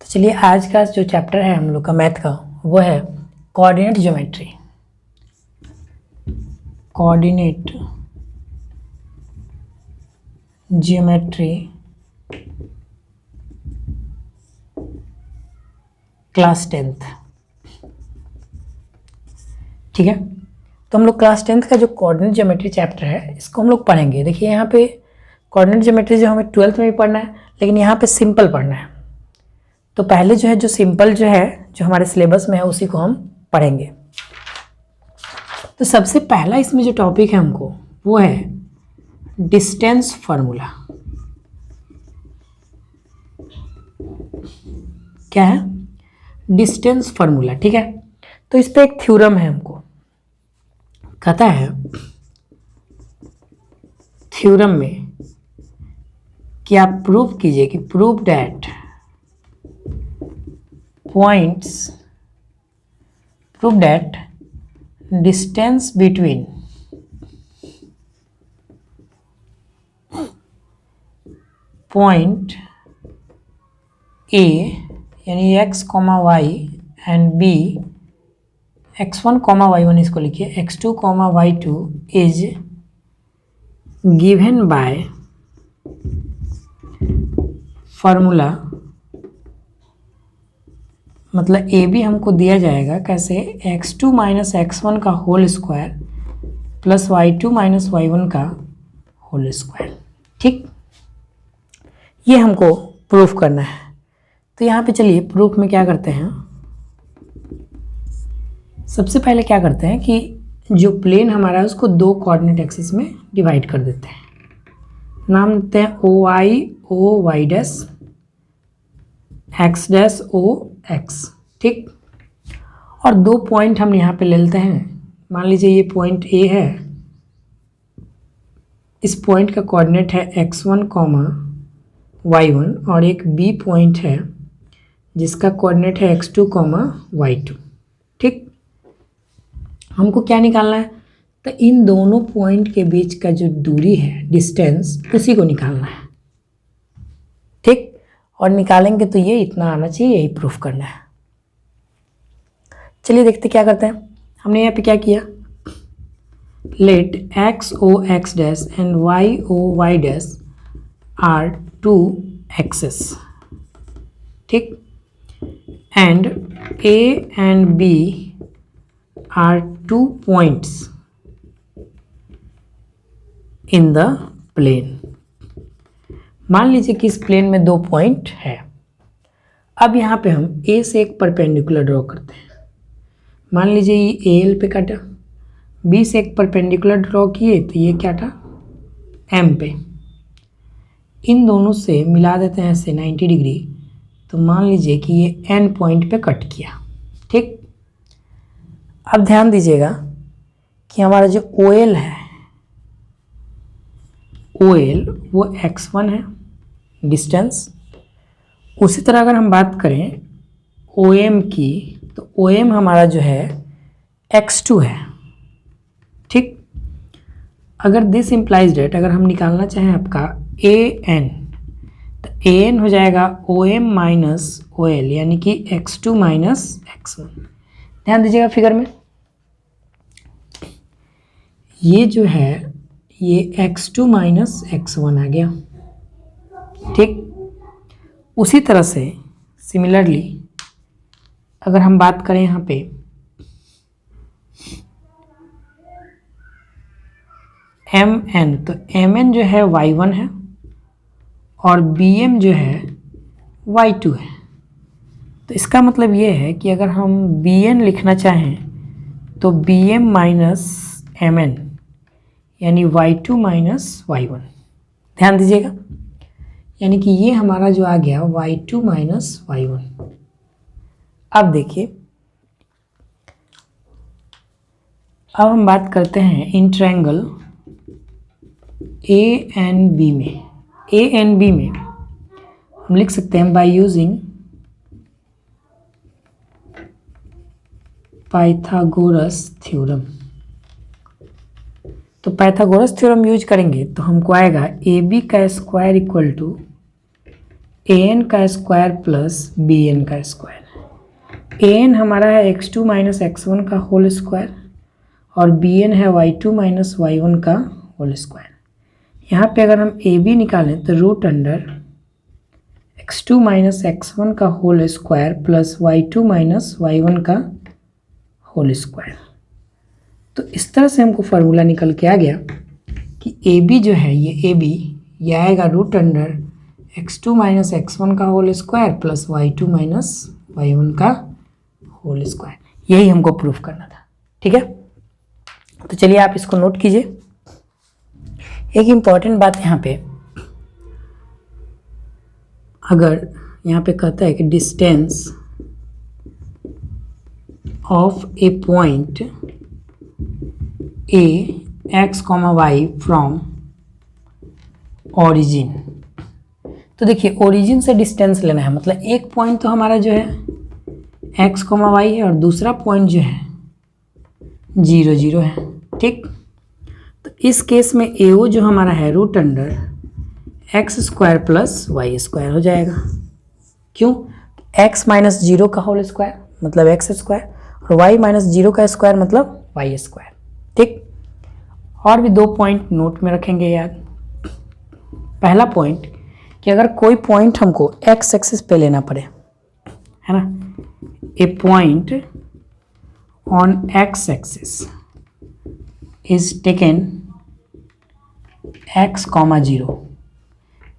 तो चलिए आज का जो चैप्टर है हम लोग का मैथ का वो है coordinate geometry. Coordinate geometry class 10th। ठीक है, तो हम लोग क्लास 10th का जो कोऑर्डिनेट ज्योमेट्री चैप्टर है इसको हम लोग पढ़ेंगे। देखिए यहाँ पे कोऑर्डिनेट ज्योमेट्री जो हमें 12th में भी पढ़ना है, लेकिन यहाँ पे सिंपल पढ़ना है। तो पहले जो है जो सिंपल जो है जो हमारे सिलेबस में है उसी को हम पढ़ेंगे। तो सबसे पहला इसमें जो टॉपिक है हमको वो है डिस्टेंस फार्मूला। क्या है? Distance formula. ठीक है, तो इस पे एक थ्योरम है, हमको कहता है थ्योरम में कि आप प्रूव कीजिए कि prove that prove that distance between point A यानी x, y and B, x1, y1 इसको लिखिए, x2, y2 is given by formula. मतलब ए बी हमको दिया जाएगा कैसे, x2 माइनस x1 का whole square plus y2 minus y1 का होल स्क्वायर। ठीक, ये हमको प्रूफ करना है। तो यहाँ पे चलिए प्रूफ में क्या करते हैं, सबसे पहले क्या करते हैं कि जो प्लेन हमारा है उसको दो कोऑर्डिनेट एक्सिस में डिवाइड कर देते हैं। नाम देते हैं O Y dash, X dash O X. ठीक, और दो पॉइंट हम यहाँ पे ले लेते हैं। मान लीजिए ये पॉइंट ए है, इस पॉइंट का कोऑर्डिनेट है x1, y1, और एक बी पॉइंट है जिसका कोऑर्डिनेट है x2, y2। ठीक, हमको क्या निकालना है, तो इन दोनों पॉइंट के बीच का जो दूरी है डिस्टेंस उसी को निकालना है। ठीक, और निकालेंगे तो ये इतना आना चाहिए, यही प्रूफ करना है। चलिए देखते क्या करते हैं। हमने यहाँ पे क्या किया, let x o x dash and y o Y dash are two axes. ठीक, and A and B are two points in the plane. मान लीजिए कि इस प्लेन में दो पॉइंट है। अब यहाँ पे हम ए से एक परपेंडिकुलर ड्रॉ करते हैं। मान लीजिए ये एल पे काटा, बी से एक परपेंडिकुलर ड्रॉ किए तो ये क्या था, एम पे। इन दोनों से मिला देते हैं ऐसे 90 डिग्री, तो मान लीजिए कि ये एन पॉइंट पे कट किया। ठीक, अब ध्यान दीजिएगा कि हमारा जो ओ एल है, ओ एल वो x1 है डिस्टेंस। उसी तरह अगर हम बात करें ओ एम की, तो ओ एम हमारा जो है x2 है। ठीक, अगर दिस इम्प्लाइज डेट अगर हम निकालना चाहें आपका ए एन, तो ए एन हो जाएगा O M minus O L, यानी कि x2 माइनस x1। ध्यान दीजिएगा फिगर में, ये जो है ये x2 माइनस x1 आ गया। ठीक, उसी तरह से सिमिलरली अगर हम बात करें यहाँ पे एम एन, तो एम एन जो है y1 है और बी एम जो है y2 है। तो इसका मतलब ये है कि अगर हम बी एन लिखना चाहें तो B M minus M N यानी y2 माइनस y1। ध्यान दीजिएगा, यानी कि ये हमारा जो आ गया y2 माइनस y1। अब देखिए, अब हम बात करते हैं इन ट्रायंगल ए एंड बी में। ए एंड बी में हम लिख सकते हैं बाय यूजिंग पाइथागोरस थ्योरम। तो पाइथागोरस थ्योरम यूज करेंगे तो हमको आएगा ए बी का स्क्वायर इक्वल टू an का स्क्वायर प्लस bn का स्क्वायर। an हमारा है x2 माइनस x1 का होल स्क्वायर और bn है y2 माइनस y1 का होल स्क्वायर। यहाँ पे अगर हम ए बी निकालें तो root under x2 minus x1 का whole square plus y2 minus y1 का होल स्क्वायर। तो इस तरह से हमको फार्मूला निकल के आ गया कि ए बी जो है ये आएगा root under x2 minus x1 का whole square plus y2 minus y1 का होल स्क्वायर। यही हमको प्रूफ करना था। ठीक है, तो चलिए आप इसको नोट कीजिए। एक इम्पॉर्टेंट बात यहाँ पे, अगर यहाँ पे कहता है कि distance of a point A X comma Y from origin, तो देखिए ओरिजिन से डिस्टेंस लेना है, मतलब एक पॉइंट तो हमारा जो है एक्स कॉमा वाई है और दूसरा पॉइंट जो है 0 0 है। ठीक, तो इस केस में ए ओ जो हमारा है root under X square plus Y square हो जाएगा। क्यों? एक्स माइनस 0 का होल स्क्वायर मतलब एक्स स्क्वायर और वाई माइनस 0 का स्क्वायर मतलब वाई स्क्वायर। ठीक, और भी 2 पॉइंट नोट में रखेंगे याद। पहला पॉइंट कि अगर कोई पॉइंट हमको एक्स एक्सिस पे लेना पड़े, है ना, a point on x axis is taken x comma 0।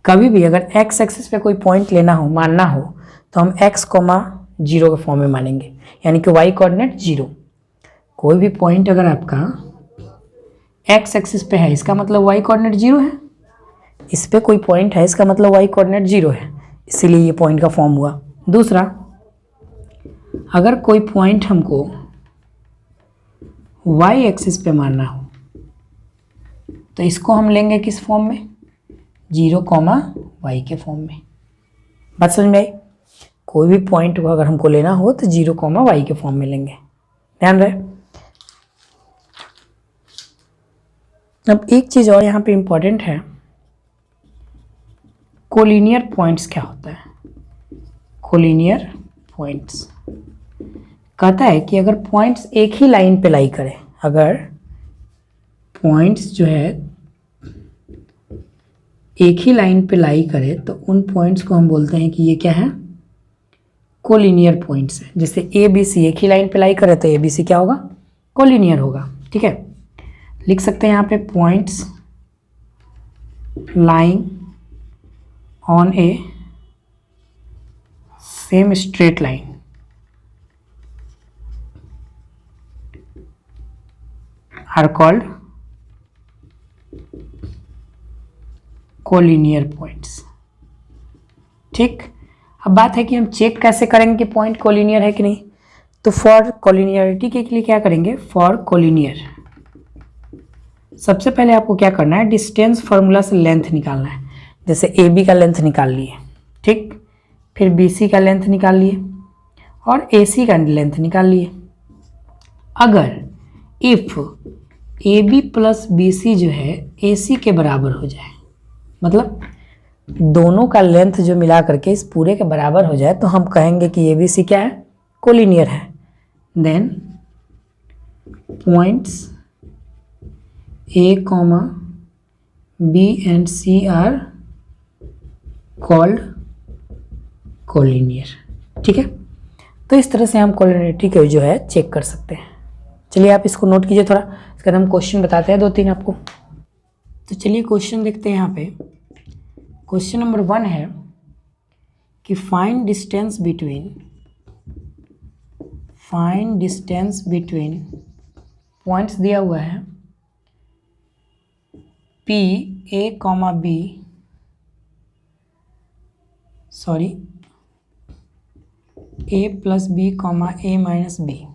कभी भी अगर एक्स एक्सिस पे कोई पॉइंट लेना हो, मानना हो, तो हम एक्स कॉमा 0 के फॉर्म में मानेंगे, यानी कि वाई कोऑर्डिनेट 0। कोई भी पॉइंट अगर आपका एक्स एक्सिस पे है इसका मतलब वाई कोऑर्डिनेट 0 है, इस पे कोई पॉइंट है इसका मतलब वाई कोऑर्डिनेट 0 है, इसीलिए ये पॉइंट का फॉर्म हुआ। दूसरा, अगर कोई पॉइंट हमको वाई एक्सिस पे मानना हो तो इसको हम लेंगे किस फॉर्म में? 0 कॉमा वाई के फॉर्म में। बात समझ में आई? कोई भी पॉइंट को अगर हमको लेना हो तो 0 कॉमा वाई के फॉर्म में लेंगे, ध्यान रहे। अब एक चीज़ और यहाँ पे इम्पॉर्टेंट है, कोलिनियर पॉइंट्स क्या होता है? कोलिनियर पॉइंट्स कहता है कि अगर पॉइंट्स एक ही लाइन पे लाई करें, अगर पॉइंट्स जो है एक ही लाइन पे लाई करे तो उन पॉइंट्स को हम बोलते हैं कि ये क्या है? कोलिनियर पॉइंट्स है। जैसे ए बी सी एक ही लाइन पे लाई करे तो ए बी सी क्या होगा? कोलिनियर होगा। ठीक है, लिख सकते हैं यहाँ पे points lying on a same straight line are called collinear points. ठीक, अब बात है कि हम चेक कैसे करेंगे कि पॉइंट कोलिनियर है कि नहीं। तो फॉर कोलिनियरिटी के लिए क्या करेंगे? फॉर कोलिनियर सबसे पहले आपको क्या करना है? डिस्टेंस फार्मूला से लेंथ निकालना है। जैसे ए बी का लेंथ निकाल लिए, ठीक, फिर बी सी का लेंथ निकाल लिए और ए सी का लेंथ निकाल लिए। अगर if A B plus B C जो है ए सी के बराबर हो जाए, मतलब दोनों का लेंथ जो मिला करके इस पूरे के बराबर हो जाए, तो हम कहेंगे कि ए बी सी क्या है? कोलिनियर है। Then points A comma B and C are called collinear. ठीक है, तो इस तरह से हम कोलिनियरिटी को जो है चेक कर सकते हैं। चलिए आप इसको नोट कीजिए थोड़ा, इसके बाद हम क्वेश्चन बताते हैं 2-3 आपको। तो चलिए क्वेश्चन देखते हैं। यहाँ पे क्वेश्चन नंबर 1 है कि फाइंड डिस्टेंस बिटवीन पॉइंट्स दिया हुआ है P A comma B, sorry A plus B comma A minus B,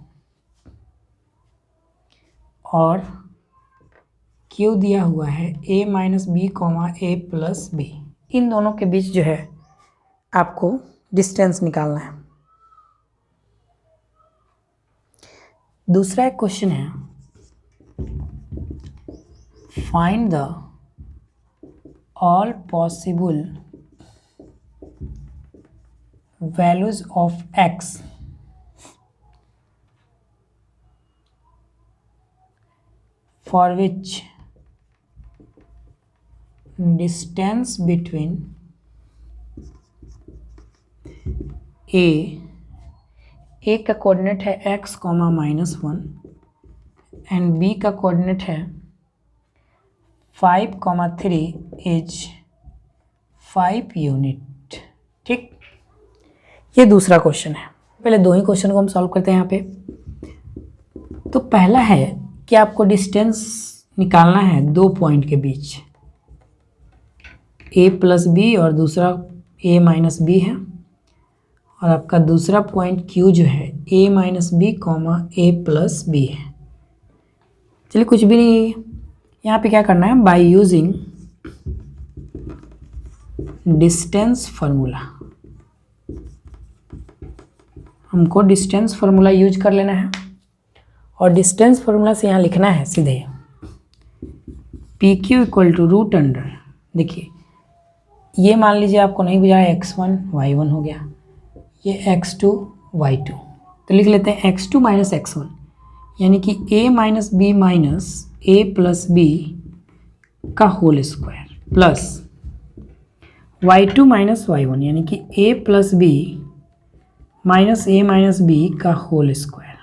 और क्यू दिया हुआ है A minus B comma A plus B. इन दोनों के बीच जो है आपको डिस्टेंस निकालना है। दूसरा एक क्वेश्चन है, find the all possible values of x for which distance between a का कोऑर्डिनेट है x, -1 एंड b का कोऑर्डिनेट है 5, 3 इज 5 यूनिट। ठीक, ये दूसरा क्वेश्चन है। पहले दो ही क्वेश्चन को हम सॉल्व करते हैं यहाँ पे। तो पहला है कि आपको डिस्टेंस निकालना है दो पॉइंट के बीच, a प्लस बी और दूसरा a माइनस बी है, और आपका दूसरा पॉइंट Q जो है a minus B a plus B है। चलिए कुछ भी नहीं, यहाँ पे क्या करना है, बाय यूजिंग डिस्टेंस फार्मूला, हमको डिस्टेंस फार्मूला यूज कर लेना है। और डिस्टेंस फार्मूला से यहाँ लिखना है सीधे P Q equal to root under, देखिए ये मान लीजिए आपको नहीं बुझा है x1 y1 हो गया, ये x2 y2, तो लिख लेते हैं x2 माइनस x1 यानी कि a minus B minus a plus b का whole square plus y2 minus y1 यानी कि a plus B minus a minus b का होल स्क्वायर।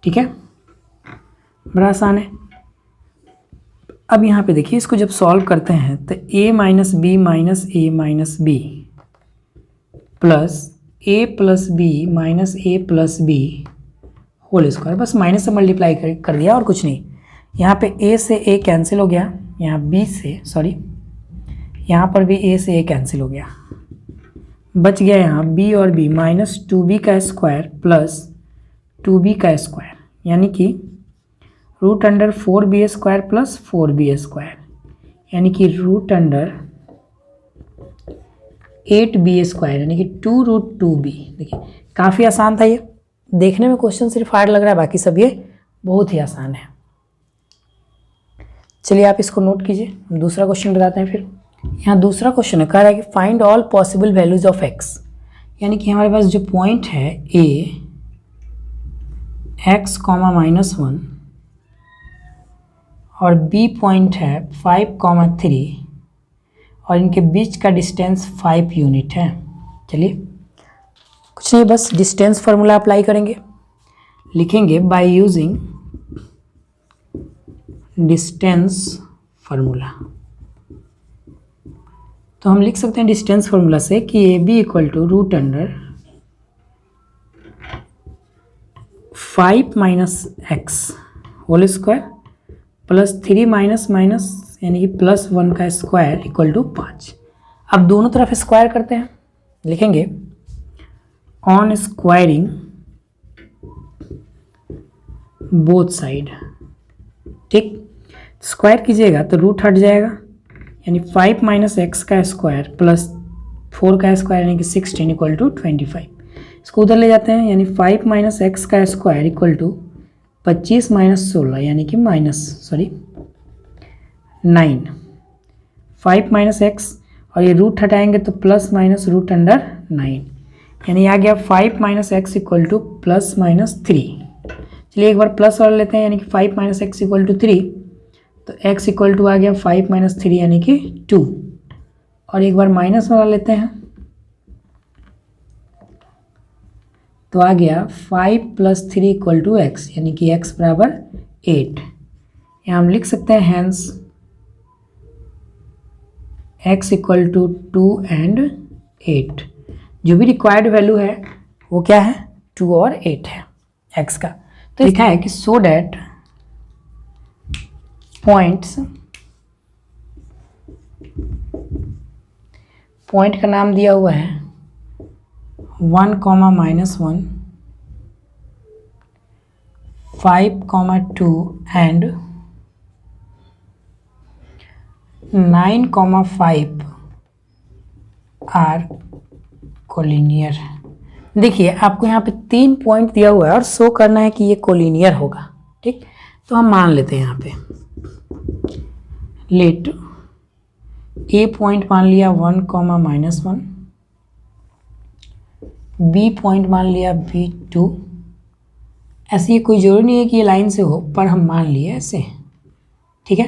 ठीक है, बड़ा आसान है। अब यहाँ पे देखिए, इसको जब सॉल्व करते हैं तो a minus B minus a minus B plus a plus B minus a plus B whole square, बस माइनस से मल्टीप्लाई कर दिया और कुछ नहीं। यहाँ पे a से a कैंसिल हो गया, यहाँ b से यहाँ पर भी a से a कैंसिल हो गया, बच गया यहाँ b और b माइनस 2b का स्क्वायर प्लस 2b का स्क्वायर यानी कि root under 4b square plus 4b square यानी कि रूट अंडर 8b स्क्वायर यानी कि 2 रूट 2b। देखिए काफ़ी आसान था ये, देखने में क्वेश्चन सिर्फ हार्ड लग रहा है, बाकी सब ये बहुत ही आसान है। चलिए आप इसको नोट कीजिए, हम दूसरा क्वेश्चन बताते हैं। फिर यहाँ दूसरा क्वेश्चन है, कह रहा है कि find all possible values of x, यानी कि हमारे पास जो पॉइंट है a x, -1 और b पॉइंट है 5, 3 और इनके बीच का डिस्टेंस 5 यूनिट है। चलिए कुछ नहीं, बस डिस्टेंस फार्मूला अप्लाई करेंगे, लिखेंगे बाय यूजिंग डिस्टेंस फार्मूला। तो हम लिख सकते हैं डिस्टेंस फार्मूला से कि A B equal to root under 5 minus X whole square plus 3 minus minus यानी कि प्लस 1 का स्क्वायर इक्वल टू 5। अब दोनों तरफ स्क्वायर करते हैं, लिखेंगे ऑन स्क्वायरिंग बोथ साइड। ठीक, स्क्वायर कीजिएगा तो रूट हट जाएगा यानी 5 माइनस एक्स का स्क्वायर प्लस 4 का स्क्वायर यानी कि 16 इक्वल टू 25। इसको उधर ले जाते हैं यानी 5 माइनस एक्स का स्क्वायर इक्वल टू 25 माइनस 16 यानी कि 9। 5 माइनस एक्स और ये रूट हटाएंगे तो प्लस माइनस रूट अंडर 9 यानी आ गया 5 minus x equal two plus minus 3। चलिए एक बार प्लस वाला लेते हैं यानी कि 5 माइनस एक्स इक्वल टू 3, तो x इक्वल टू आ गया 5 माइनस 3 यानी कि 2। और एक बार माइनस वाला लेते हैं तो आ गया 5 प्लस 3 इक्वल टू एक्स यानी कि x बराबर 8। यहाँ हम लिख सकते हैं hence x equal to 2 and 8। जो भी रिक्वायर्ड वैल्यू है वो क्या है, 2 और 8 है x का। तो लिखा है कि सो डैट पॉइंट का नाम दिया हुआ है 1, -1, 5, 2 एंड 9, 5 आर कोलिनियर। देखिए आपको यहाँ पे 3 पॉइंट दिया हुआ है और शो करना है कि ये कोलिनियर होगा। ठीक, तो हम मान लेते हैं यहाँ पे लेट ए पॉइंट मान लिया 1, -1, बी पॉइंट मान लिया B2। ऐसी कोई जरूरी नहीं है कि ये लाइन से हो, पर हम मान लिए ऐसे, ठीक है।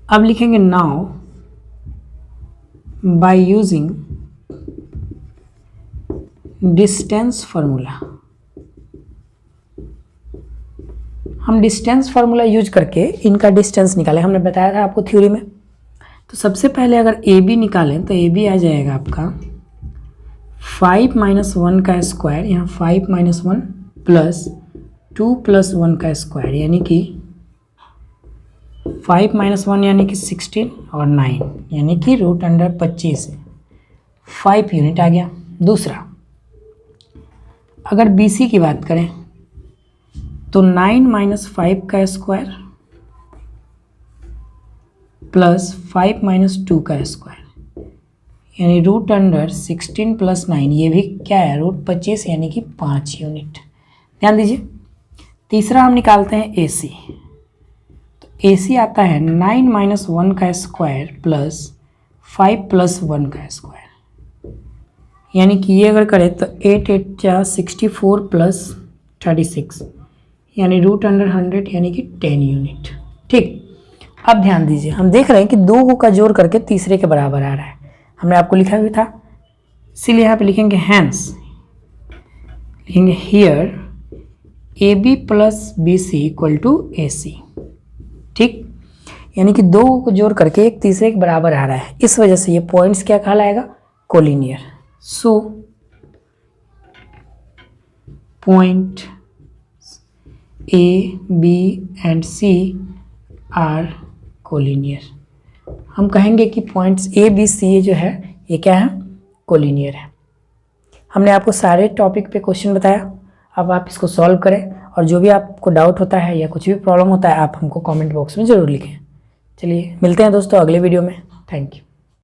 अब लिखेंगे now by using distance formula. हम डिस्टेंस फार्मूला यूज करके इनका डिस्टेंस निकालें, हमने बताया था आपको थ्योरी में। तो सबसे पहले अगर ए बी निकालें तो ए बी आ जाएगा आपका 5 - 1 का स्क्वायर, यहाँ 5 - 1 प्लस 2 + 1 का स्क्वायर, यानी कि 5 - 1 यानी कि 16 और 9 यानी कि √25 है, 5 यूनिट आ गया। दूसरा, अगर बी सी की बात करें तो 9 - 5 का स्क्वायर प्लस 5 - 2 का स्क्वायर, यानी √16 + 9, ये भी क्या है √25 यानी कि 5 यूनिट। ध्यान दीजिए। तीसरा हम निकालते हैं ए सी। तो ए सी आता है 9 - 1 का स्क्वायर प्लस 5 + 1 का स्क्वायर, यानी कि ये अगर करें तो 8 × 8 = 64 + 36, यानी √100 यानी कि 10 यूनिट। ठीक। अब ध्यान दीजिए, हम देख रहे हैं कि दो का जोड़ करके तीसरे के बराबर आ रहा है, हमने आपको लिखा भी था, इसीलिए यहाँ पे लिखेंगे हैंस, लिखेंगे here A B plus B C equal to A C. ठीक, यानी कि दो को जोड़ करके एक तीसरे के बराबर आ रहा है, इस वजह से ये पॉइंट्स क्या कहलाएगा, collinear. So point A B and C are collinear. हम कहेंगे कि पॉइंट्स ए बी सी जो है ये क्या है, कोलिनियर है। हमने आपको सारे टॉपिक पे क्वेश्चन बताया, अब आप इसको सॉल्व करें, और जो भी आपको डाउट होता है या कुछ भी प्रॉब्लम होता है आप हमको कमेंट बॉक्स में ज़रूर लिखें। चलिए मिलते हैं दोस्तों अगले वीडियो में। Thank you.